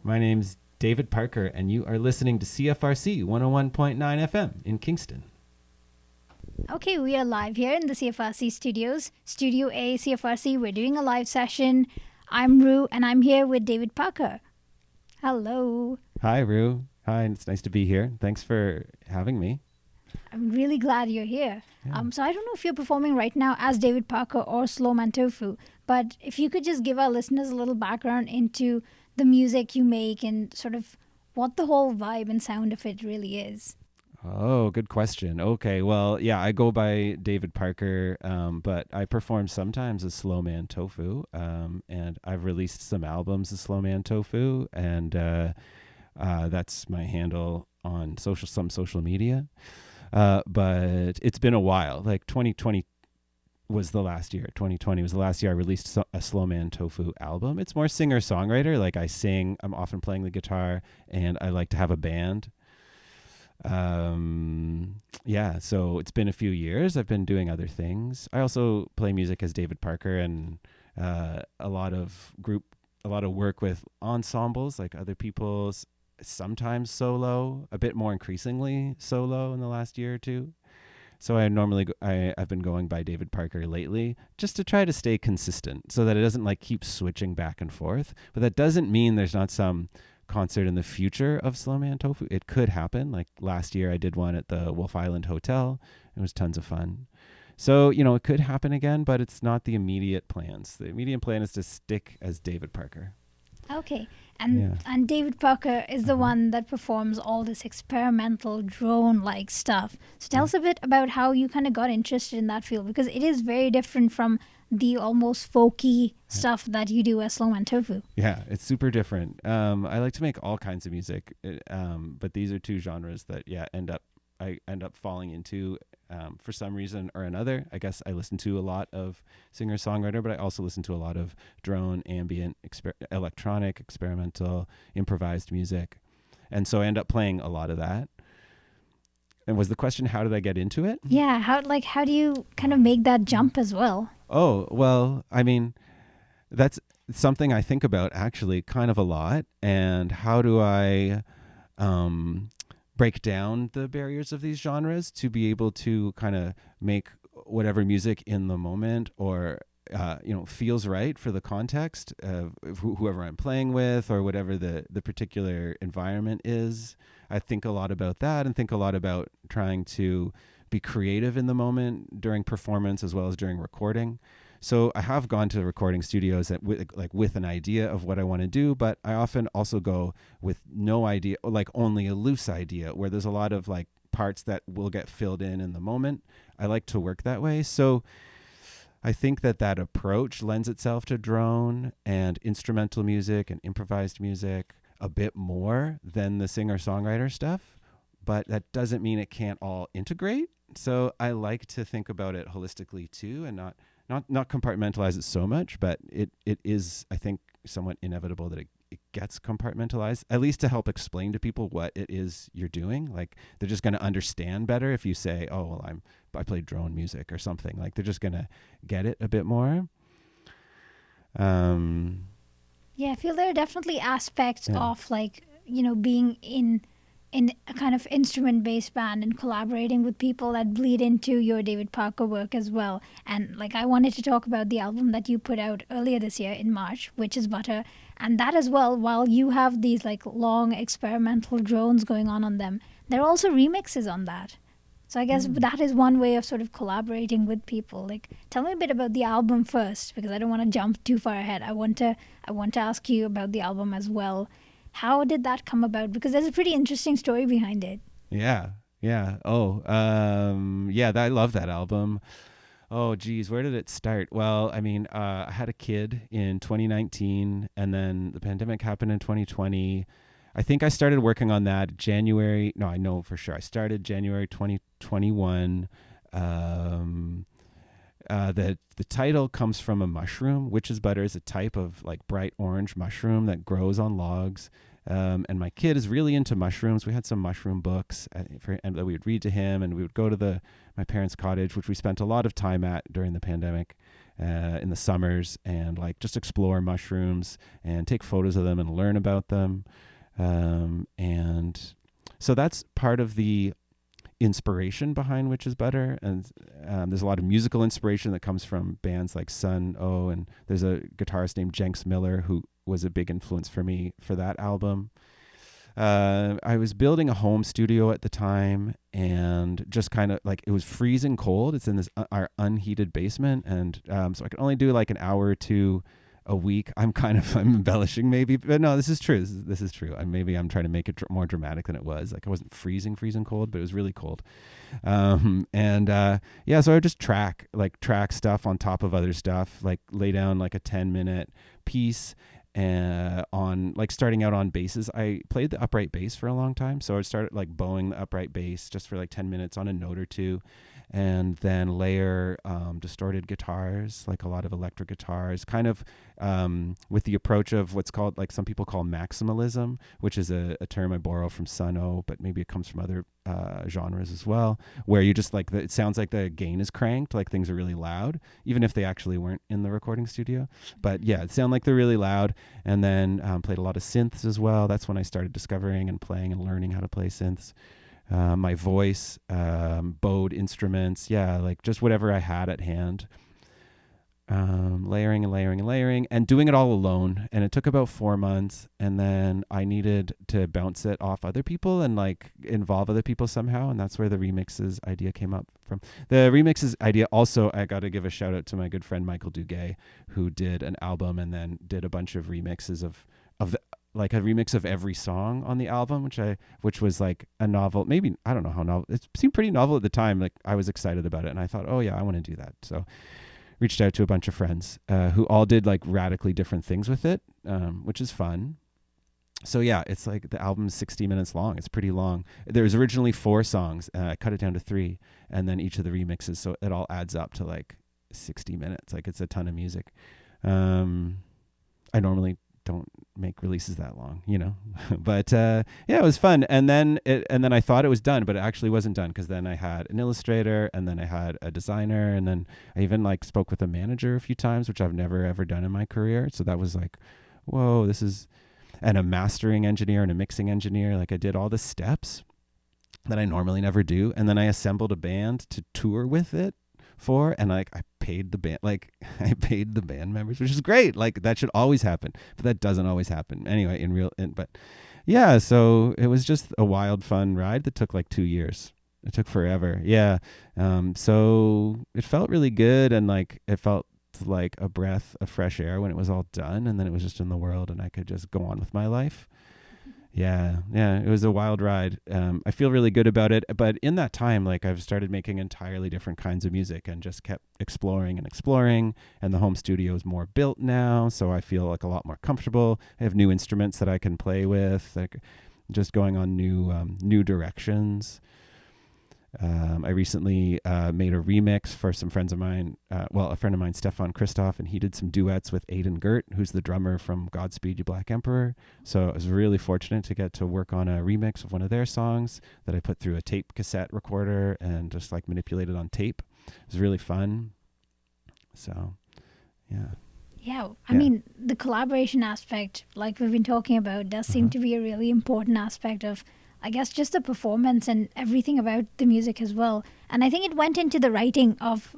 My name's David Parker, and you are listening to CFRC 101.9 FM in Kingston. Okay, we are live here in the CFRC studios. Studio A, CFRC, we're doing a live session. I'm Rue, and I'm here with David Parker. Hello. Hi, Rue. Hi, it's nice to be here. Thanks for having me. I'm really glad you're here. Yeah. So I don't know if you're performing right now as David Parker or Slow Man Tofu, but if you could just give our listeners a little background into the music you make and sort of what the whole vibe and sound of it really is. Oh, good question. Okay, well, yeah, I go by David Parker, but I perform sometimes as Slow Man Tofu, and I've released some albums as Slow Man Tofu, and that's my handle on some social media. But it's been a while. Like 2020 was the last year. 2020 was the last year I released a Slow Man Tofu album. It's more singer-songwriter. Like I sing, I'm often playing the guitar, and I like to have a band. Yeah, so it's been a few years. I've been doing other things. I also play music as David Parker, and a lot of work with ensembles, like other people's, sometimes solo, a bit more increasingly solo in the last year or two. So I've been going by David Parker lately, just to try to stay consistent so that it doesn't like keep switching back and forth. But that doesn't mean there's not some concert in the future of Slow Man Tofu. It could happen. Like last year I did one at the Wolf Island Hotel. It was tons of fun. So, it could happen again, but it's not the immediate plans. The immediate plan is to stick as David Parker. Okay. And David Parker is the one that performs all this experimental drone-like stuff. So tell us a bit about how you kind of got interested in that field, because it is very different from the almost folky stuff that you do as Slow Man Tofu. Yeah, it's super different. I like to make all kinds of music, but these are two genres that I end up falling into for some reason or another. I guess I listen to a lot of singer-songwriter, but I also listen to a lot of drone, ambient, electronic, experimental, improvised music. And so I end up playing a lot of that. And was the question, how did I get into it? Yeah, how do you kind of make that jump as well? Oh, well, I mean, that's something I think about actually kind of a lot. And how do I break down the barriers of these genres to be able to kind of make whatever music in the moment or feels right for the context of whoever I'm playing with or whatever the particular environment is. I think a lot about that and think a lot about trying to be creative in the moment during performance as well as during recording. So I have gone to recording studios with an idea of what I want to do, but I often also go with no idea, like only a loose idea where there's a lot of like parts that will get filled in the moment. I like to work that way. So I think that approach lends itself to drone and instrumental music and improvised music a bit more than the singer-songwriter stuff, but that doesn't mean it can't all integrate. So I like to think about it holistically too, and not compartmentalize it so much, but it is, I think, somewhat inevitable that it gets compartmentalized, at least to help explain to people what it is you're doing. Like they're just going to understand better if you say, oh, well, I play drone music or something. Like they're just going to get it a bit more. Yeah, I feel there are definitely aspects of being in a kind of instrument-based band and collaborating with people that bleed into your David Parker work as well. And I wanted to talk about the album that you put out earlier this year in March, which is Mathur. And that as well, while you have these long experimental drones going on them, there are also remixes on that. So I guess that is one way of sort of collaborating with people. Tell me a bit about the album first, because I don't want to jump too far ahead. I want to ask you about the album as well. How did that come about? Because there's a pretty interesting story behind it. Yeah. Oh, I love that album. Oh, geez, where did it start? Well, I mean, I had a kid in 2019, and then the pandemic happened in 2020. I think I started working on that January. No, I know for sure. I started January 2021. The title comes from a mushroom. Witch's butter is a type of bright orange mushroom that grows on logs. And my kid is really into mushrooms. We had some mushroom books and that we would read to him, and we would go to my parents' cottage, which we spent a lot of time at during the pandemic. in the summers, and like just explore mushrooms and take photos of them and learn about them. And so that's part of the inspiration behind Which Is Better. And there's a lot of musical inspiration that comes from bands like Sun O, and there's a guitarist named Jenks Miller who was a big influence for me for that album. I was building a home studio at the time, and just kind of like, it was freezing cold. It's in this our unheated basement, and so I could only do like an hour or two a week. I'm embellishing maybe, but no, this is true. This is true. Maybe I'm trying to make it more dramatic than it was. Like, I wasn't freezing cold, but it was really cold. So I would just track stuff on top of other stuff, like lay down like a 10-minute piece. On like starting out on basses, I played the upright bass for a long time. So I started like bowing the upright bass just for like 10 minutes on a note or two, and then layer distorted guitars, like a lot of electric guitars, kind of with the approach of what's called, like, some people call maximalism, which is a term I borrow from Sun-O, but maybe it comes from other genres as well, where you just like it sounds like the gain is cranked, like things are really loud, even if they actually weren't in the recording studio. But yeah, it sound like they're really loud. And then played a lot of synths as well. That's when I started discovering and playing and learning how to play synths. My voice, bowed instruments, like just whatever I had at hand. Layering and layering and layering, and doing it all alone. And it took about 4 months, and then I needed to bounce it off other people and like involve other people somehow, and that's where the remixes idea came up from. The remixes idea also, I got to give a shout out to my good friend Michael Duguay, who did an album and then did a bunch of remixes of like a remix of every song on the album, which was like a novel. Maybe, I don't know how novel, it seemed pretty novel at the time. Like, I was excited about it, and I thought, oh yeah, I want to do that. So reached out to a bunch of friends who all did like radically different things with it, which is fun. So yeah, it's like the album's 60 minutes long. It's pretty long. There was originally 4 songs. I cut it down to 3, and then each of the remixes. So it all adds up to like 60 minutes. Like, it's a ton of music. I normally don't make releases that long, but it was fun. And then I thought it was done, but it actually wasn't done, because then I had an illustrator, and then I had a designer, and then I even like spoke with a manager a few times, which I've never ever done in my career. So that was like, whoa, and a mastering engineer and a mixing engineer. Like, I did all the steps that I normally never do, and then I assembled a band to tour with it and like I paid the band members, which is great. Like, that should always happen, but that doesn't always happen anyway but yeah, so it was just a wild fun ride that took like 2 years. It took forever. Yeah. So it felt really good, and like it felt like a breath of fresh air when it was all done, and then it was just in the world, and I could just go on with my life. Yeah, it was a wild ride. I feel really good about it. But in that time, like, I've started making entirely different kinds of music and just kept exploring. And the home studio is more built now, so I feel like a lot more comfortable. I have new instruments that I can play with, like just going on new directions. I recently made a remix for some friends of mine. A friend of mine, Stefan Christoph, and he did some duets with Aidan Gert, who's the drummer from Godspeed You Black Emperor. So I was really fortunate to get to work on a remix of one of their songs that I put through a tape cassette recorder and just like manipulated on tape. It was really fun. So, yeah. Yeah, I mean, the collaboration aspect, like we've been talking about, does seem to be a really important aspect of, I guess, just the performance and everything about the music as well. And I think it went into the writing of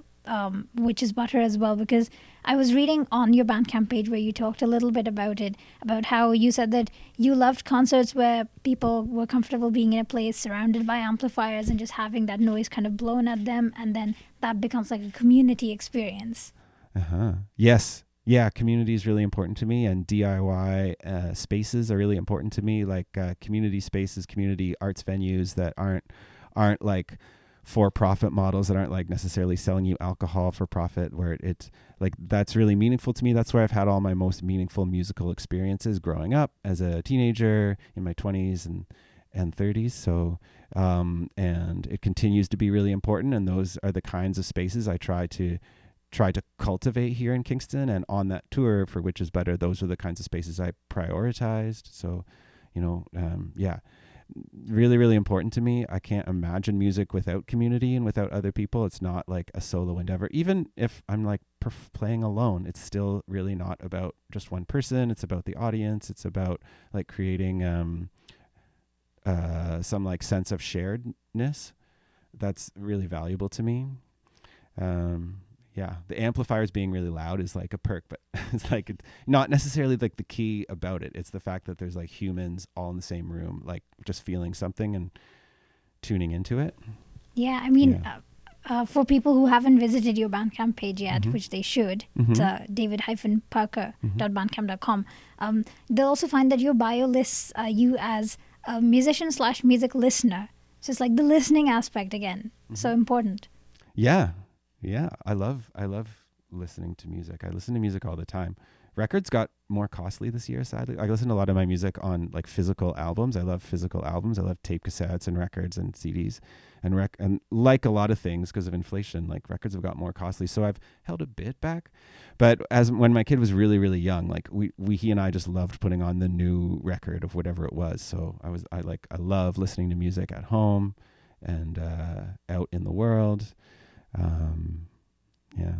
Which Is Butter as well, because I was reading on your Bandcamp page where you talked a little bit about it, about how you said that you loved concerts where people were comfortable being in a place surrounded by amplifiers and just having that noise kind of blown at them, and then that becomes like a community experience. Yes. Yeah, community is really important to me, and DIY spaces are really important to me, like community spaces, community arts venues that aren't like for-profit models, that aren't like necessarily selling you alcohol for profit, where it's like, that's really meaningful to me. That's where I've had all my most meaningful musical experiences growing up as a teenager, in my 20s and 30s. So, and it continues to be really important, and those are the kinds of spaces I try to cultivate here in Kingston. And on that tour for Which Is Better, those are the kinds of spaces I prioritized. So, really, really important to me. I can't imagine music without community and without other people. It's not like a solo endeavor. Even if I'm like playing alone, it's still really not about just one person. It's about the audience. It's about like creating some like sense of sharedness. That's really valuable to me. Yeah, the amplifiers being really loud is like a perk, but it's like not necessarily like the key about it. It's the fact that there's like humans all in the same room, like just feeling something and tuning into it. Yeah, I mean, for people who haven't visited your Bandcamp page yet, which they should, it's david-parker.bandcamp.com, they'll also find that your bio lists you as a musician/music listener. So it's like the listening aspect again, so important. Yeah. Yeah, I love listening to music. I listen to music all the time. Records got more costly this year, sadly. I listen to a lot of my music on like physical albums. I love physical albums. I love tape cassettes and records and CDs and like a lot of things because of inflation, like records have got more costly. So I've held a bit back. But when my kid was really, really young, like he and I just loved putting on the new record of whatever it was. So I love listening to music at home and out in the world. Yeah.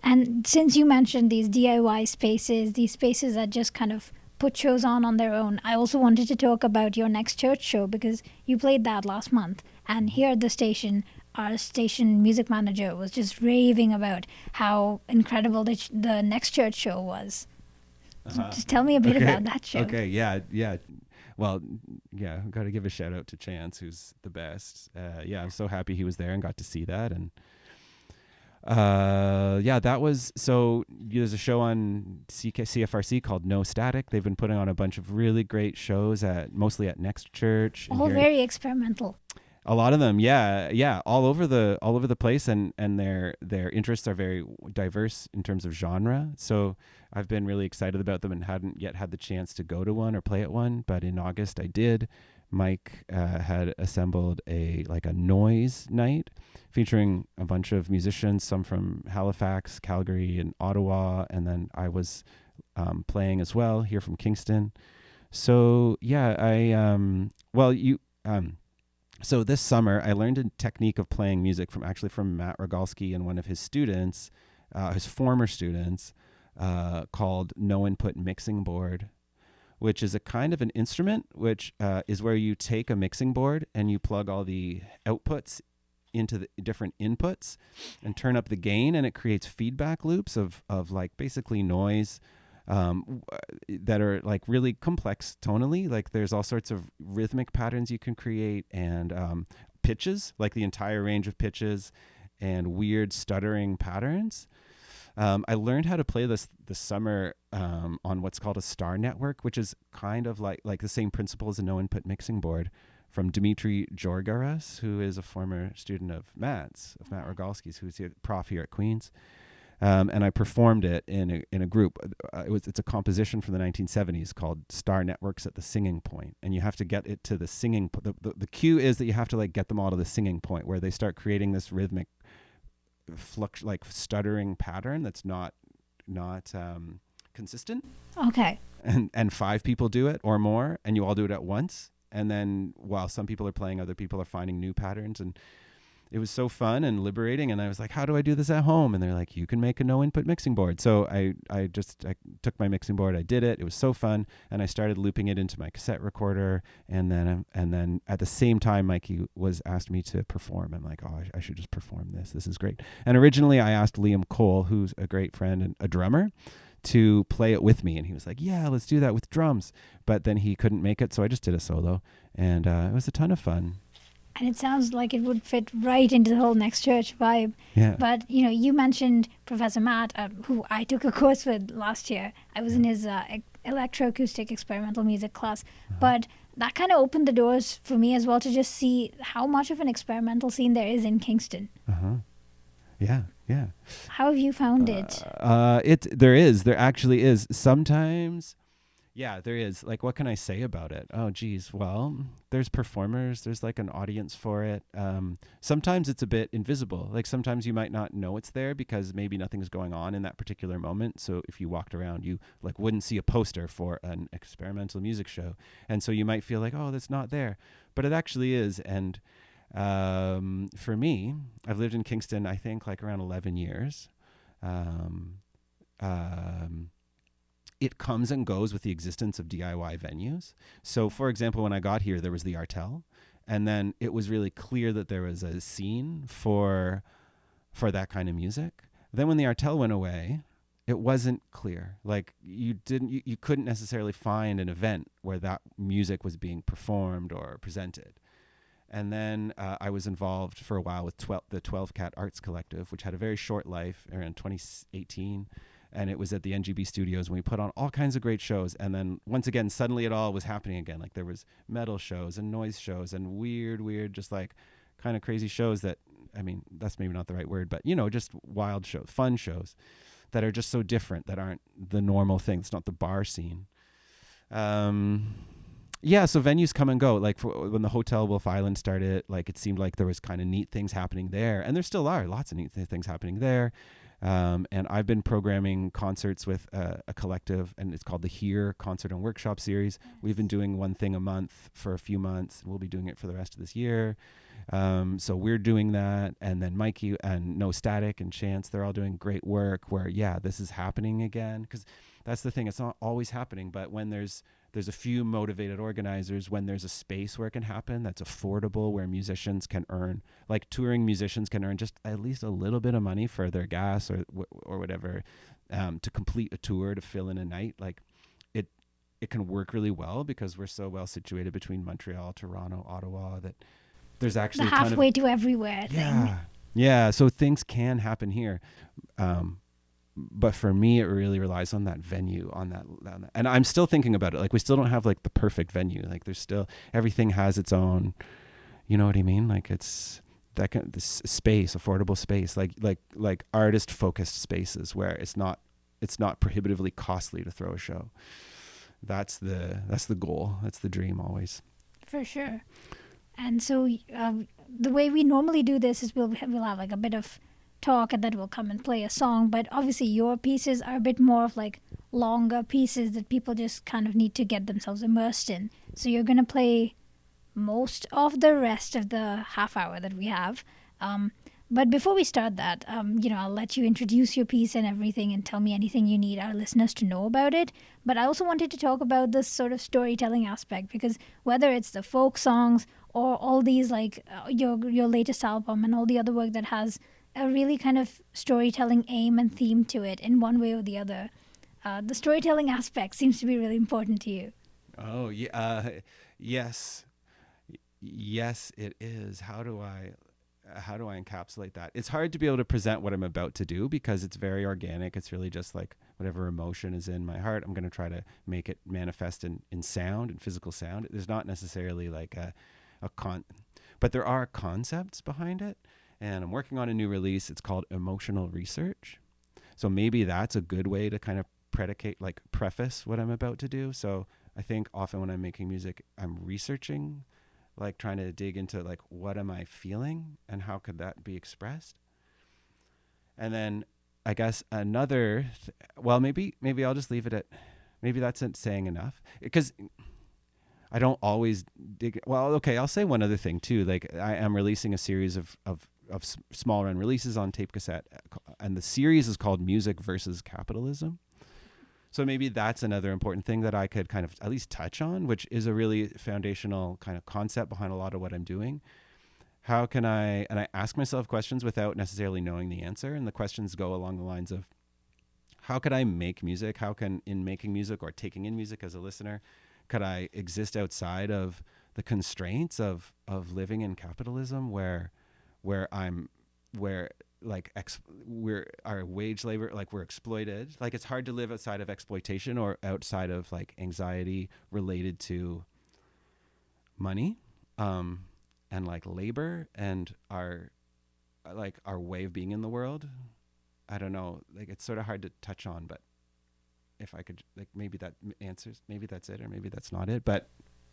And since you mentioned these DIY spaces, these spaces that just kind of put shows on their own, I also wanted to talk about your next church show because you played that last month. And here at the station, our station music manager was just raving about how incredible the next church show was. So just tell me a bit about that show. Okay, yeah. Well, yeah, I've got to give a shout out to Chance, who's the best. I'm so happy he was there and got to see that. And that was, so there's a show on CFRC called No Static. They've been putting on a bunch of really great shows mostly at Next Church. All very experimental. A lot of them, yeah, all over the place, and their interests are very diverse in terms of genre. So I've been really excited about them and hadn't yet had the chance to go to one or play at one, but in August I did. Mike had assembled a noise night featuring a bunch of musicians, some from Halifax, Calgary, and Ottawa, and then I was playing as well here from Kingston. So yeah, so this summer, I learned a technique of playing music from Matt Rogalski and one of his students, his former students, called No Input Mixing Board, which is a kind of an instrument, which is where you take a mixing board and you plug all the outputs into the different inputs and turn up the gain, and it creates feedback loops of like basically noise that are like really complex tonally. Like there's all sorts of rhythmic patterns you can create, and pitches, like the entire range of pitches, and weird stuttering patterns. I learned how to play this summer on what's called a star network, which is kind of like the same principle as a no input mixing board, from Dmitry Georgaras, who is a former student of Matt Rogalski's, who's a prof here at Queen's. And I performed it in a group. It's a composition from the 1970s called Star Networks at the Singing Point. And you have to get it to the singing the cue is that you have to like get them all to the singing point where they start creating this rhythmic like stuttering pattern that's not consistent. Okay. And 5 people do it or more, and you all do it at once. And then while some people are playing, other people are finding new patterns, and it was so fun and liberating. And I was like, how do I do this at home? And they're like, you can make a no input mixing board. So I took my mixing board, I did it. It was so fun. And I started looping it into my cassette recorder. And then at the same time, Mikey asked me to perform. I'm like, oh, I should just perform this. This is great. And originally I asked Liam Cole, who's a great friend and a drummer, to play it with me. And he was like, yeah, let's do that with drums. But then he couldn't make it. So I just did a solo, and it was a ton of fun. And it sounds like it would fit right into the whole Next Church vibe. Yeah. But, you mentioned Professor Matt, who I took a course with last year. I was in his electroacoustic experimental music class. But that kind of opened the doors for me as well to just see how much of an experimental scene there is in Kingston. Yeah. How have you found it? There actually is. Sometimes Yeah, there is. Like, what can I say about it? Oh, geez. Well, there's performers. There's like an audience for it. Sometimes it's a bit invisible. Like sometimes you might not know it's there because maybe nothing's going on in that particular moment. So if you walked around, you like wouldn't see a poster for an experimental music show, and so you might feel like, oh, that's not there, but it actually is. And for me, I've lived in Kingston, I think, like around 11 years. Um, um, it comes and goes with the existence of DIY venues. So, for example, when I got here, there was the Artel, and then it was really clear that there was a scene for that kind of music. Then when the Artel went away, it wasn't clear. Like you couldn't necessarily find an event where that music was being performed or presented. And then I was involved for a while with the 12 Cat Arts Collective, which had a very short life around 2018. And it was at the NGB studios, and we put on all kinds of great shows. And then once again, suddenly it all was happening again. Like there was metal shows and noise shows and weird, just like kind of crazy shows that, I mean, that's maybe not the right word, but just wild shows, fun shows that are just so different, that aren't the normal thing. It's not the bar scene. Yeah, so venues come and go. Like when the Hotel Wolf Island started, like it seemed like there was kind of neat things happening there, and there still are lots of neat things happening there. And I've been programming concerts with a collective, and it's called the Here Concert and Workshop Series. We've been doing one thing a month for a few months, and we'll be doing it for the rest of this year. So we're doing that, and then Mikey and No Static and Chance, they're all doing great work where, yeah, this is happening again. Because that's the thing, it's not always happening, but when there's a few motivated organizers, when there's a space where it can happen that's affordable, where musicians can earn, like touring musicians can earn just at least a little bit of money for their gas or whatever, to complete a tour, to fill in a night. Like it can work really well because we're so well situated between Montreal, Toronto, Ottawa, that there's actually the halfway to everywhere thing. Yeah, so things can happen here. But for me, it really relies on that venue, on that, and I'm still thinking about it. Like we still don't have like the perfect venue. Like there's still, everything has its own, you know what I mean? Like it's that this space, affordable space, like artist focused spaces where it's not prohibitively costly to throw a show. That's the goal. That's the dream always. For sure. And so the way we normally do this is we'll have like a bit of talk, and then we'll come and play a song. But obviously your pieces are a bit more of like longer pieces that people just kind of need to get themselves immersed in. So you're going to play most of the rest of the half hour that we have. But before we start that, I'll let you introduce your piece and everything and tell me anything you need our listeners to know about it. But I also wanted to talk about this sort of storytelling aspect, because whether it's the folk songs or all these like your latest album and all the other work that has a really kind of storytelling aim and theme to it in one way or the other, the storytelling aspect seems to be really important to you. Oh, yeah. Yes, it is. How do I encapsulate that? It's hard to be able to present what I'm about to do because it's very organic. It's really just like whatever emotion is in my heart, I'm going to try to make it manifest in sound and physical sound. There's not necessarily like but there are concepts behind it. And I'm working on a new release. It's called Emotional Research. So maybe that's a good way to kind of preface what I'm about to do. So I think often when I'm making music, I'm researching, like trying to dig into like, what am I feeling and how could that be expressed? And then I guess maybe I'll just leave it at, maybe that's saying enough, because I don't always dig. Well, okay, I'll say one other thing too. Like I am releasing a series of small run releases on tape cassette, and the series is called Music versus Capitalism. So maybe that's another important thing that I could kind of at least touch on, which is a really foundational kind of concept behind a lot of what I'm doing. How can I ask myself questions without necessarily knowing the answer, and the questions go along the lines of, how could I make music? How can, in making music or taking in music as a listener, could I exist outside of the constraints of living in capitalism, where we're our wage labor, like we're exploited. Like it's hard to live outside of exploitation or outside of like anxiety related to money, and like labor and our way of being in the world. I don't know, like it's sort of hard to touch on, but if I could, like, maybe that answers, maybe that's it, or maybe that's not it, but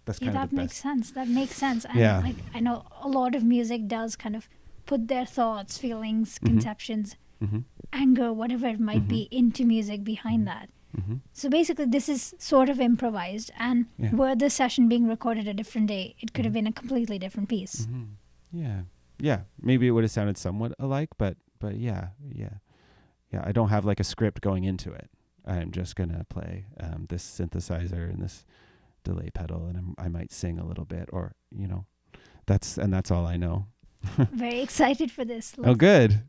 that's Yeah, kind of that the makes best. sense. That makes sense. And Yeah. like I know a lot of music does kind of put their thoughts, feelings, Mhm. conceptions, Mm-hmm. anger, whatever it might be, into music behind that. Mm-hmm. So basically, this is sort of improvised. And Yeah. were the session being recorded a different day, it could have been a completely different piece. Mm-hmm. Yeah. Yeah. Maybe it would have sounded somewhat alike, but yeah. I don't have like a script going into it. I'm just gonna play this synthesizer and this delay pedal, and I might sing a little bit, or that's all I know. Very excited for this. Oh, good.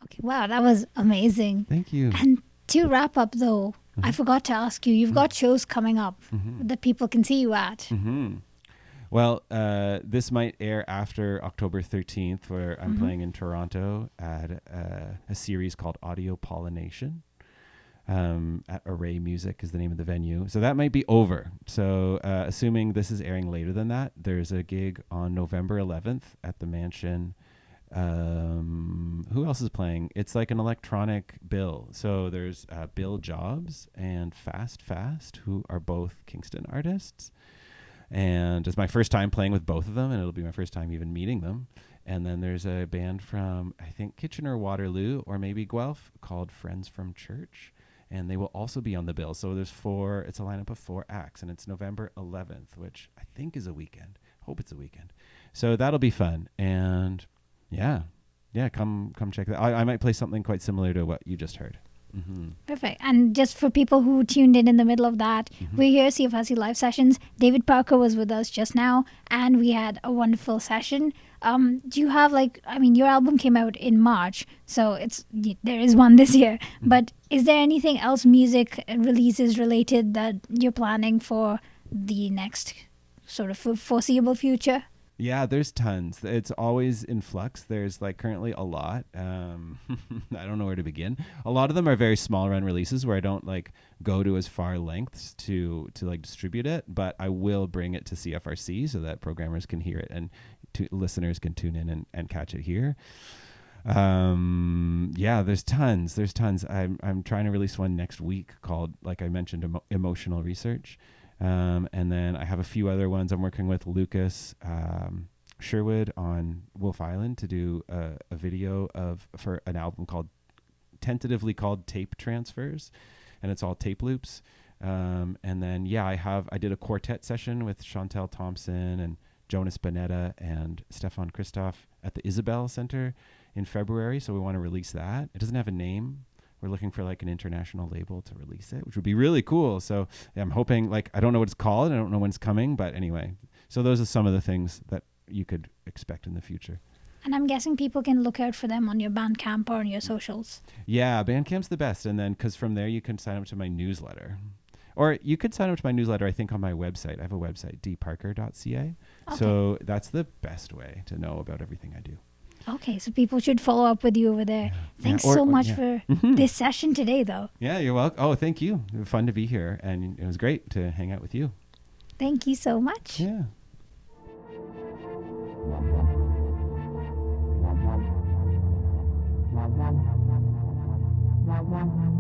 Okay, wow, that was amazing. Thank you. And to wrap up, though, I forgot to ask you. You've got shows coming up that people can see you at. Well, this might air after October 13th, where I'm playing in Toronto at a series called Audio Pollination. At Array Music is the name of the venue. So that might be over. So assuming this is airing later than that, there's a gig on November 11th at the Mansion. Who else is playing? It's like an electronic bill. So there's Bill Jobs and Fast, who are both Kingston artists. And it's my first time playing with both of them, and it'll be my first time even meeting them. And then there's a band from, I think, Kitchener-Waterloo or maybe Guelph called Friends from Church. And they will also be on the bill. So it's a lineup of 4 acts, and it's November 11th, which I think is a weekend. Hope it's a weekend. So that'll be fun. And yeah, come check that. I might play something quite similar to what you just heard. Perfect. And just for people who tuned in the middle of that, we're here, CFRC Live Sessions. David Parker was with us just now, and we had a wonderful session. Do you have your album came out in March, so there is one this year, but is there anything else music releases related that you're planning for the next sort of foreseeable future? Yeah, there's tons. It's always in flux. There's currently a lot. I don't know where to begin. A lot of them are very small run releases where I don't go to as far lengths to distribute it, but I will bring it to CFRC so that programmers can hear it and listeners can tune in and catch it here. There's tons. I'm trying to release one next week called, like I mentioned, Emotional Research. And then I have a few other ones. I'm working with Lucas Sherwood on Wolf Island to do a video for an album tentatively called Tape Transfers, and it's all tape loops. And then I did a quartet session with Chantel Thompson and Jonas Bonetta and Stefan Christoph at the Isabel Center in February. So we want to release that. It doesn't have a name. We're looking for an international label to release it, which would be really cool. So I'm hoping, I don't know what it's called. I don't know when it's coming, but anyway. So those are some of the things that you could expect in the future. And I'm guessing people can look out for them on your Bandcamp or on your socials. Yeah, Bandcamp's the best. And then, because from there you can sign up to my newsletter. Or you could sign up to my newsletter, I think, on my website. I have a website, dparker.ca. So that's the best way to know about everything I do. Okay, so people should follow up with you over there. Thanks so much for this session today, though. Yeah, you're welcome. Oh, thank you. It was fun to be here, and it was great to hang out with you. Thank you so much. Yeah. Wow.